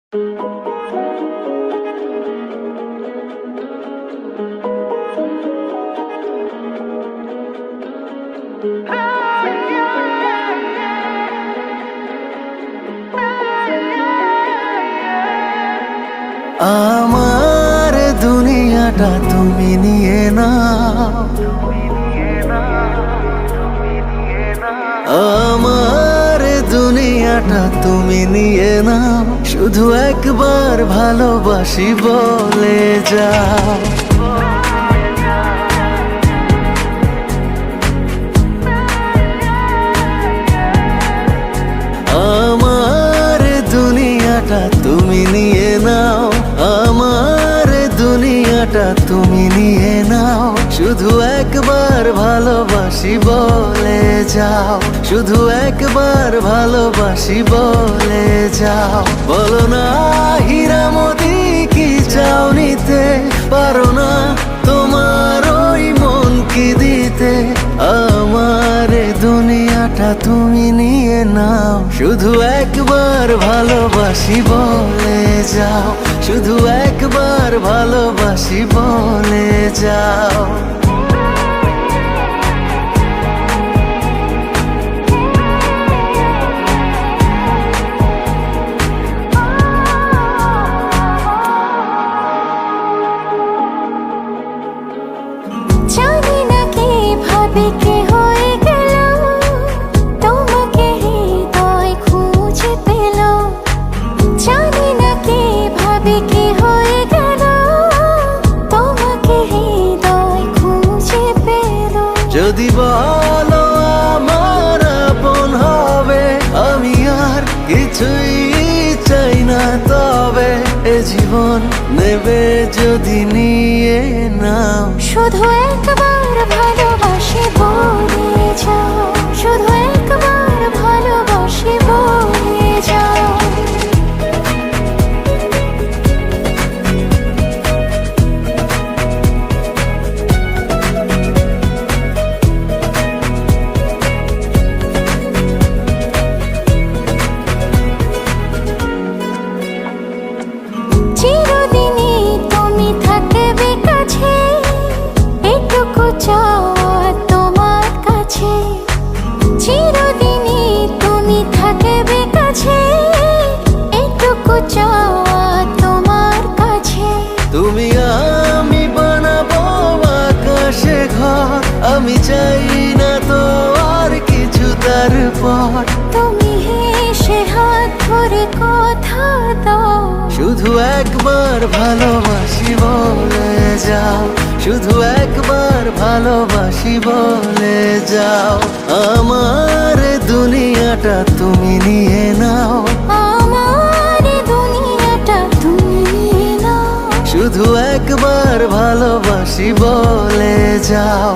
আমার দুনিয়াটা তুমি নিয়ে নাও, আমার দুনিয়াটা তুমি নিয়ে নাও, শুধু একবার ভালোবাসি বলে যাও। আমার দুনিয়াটা তুমি নিয়ে নাও, আমার দুনিয়াটা তুমি নিয়ে নাও, শুধু একবার ভালোবাসি বলে যাও, শুধু একবার ভালোবাসি বলে যাও। বলো না হীরামতি কি চাও নিতে, পারো না তোমার ওই মন কি দিতে। আমার দুনিয়াটা তুমি নিয়ে নাও, শুধু একবার ভালোবাসি বলে যাও, শুধু একবার ভালোবাসি বলে যাও। জানি না কিভাবে কি হয়ে গেল, তোমাকে হৃদয় খুঁজে পেল। জানি না কিভাবে কি হয়ে গেল, তোমাকে হৃদয় খুঁজে পেল। যদি বলো আমার আপন হবে, আমি আর কিছুই চাই না, তবে এ জীবন নেবে যদি নিয়ে নাও। শুধু একবার ভালোবাসি বলে যাও, শুধু একবার ভালোবাসি বলে যাও। চিরদিনই তুমি থাকবে কাছে, এটুকু চাওয়া তোমার কাছে। চিরদিনই তুমি থাকবে কাছে, এটুকু চাওয়া তোমার কাছে। তুমি আমি বানাবো আকাশে ঘর, আমি চাই না তো আর কিছু তারপর। তুমি হেসে হাত ধরে কথা দাও, শুধু একবার ভালোবাসি বলে যাও, শুধু একবার ভালোবাসি বলে যাও। আমার দুনিয়াটা তুমি নিয়ে নাও, আমার দুনিয়াটা তুমি নিয়ে নাও, শুধু একবার ভালোবাসি বলে যাও।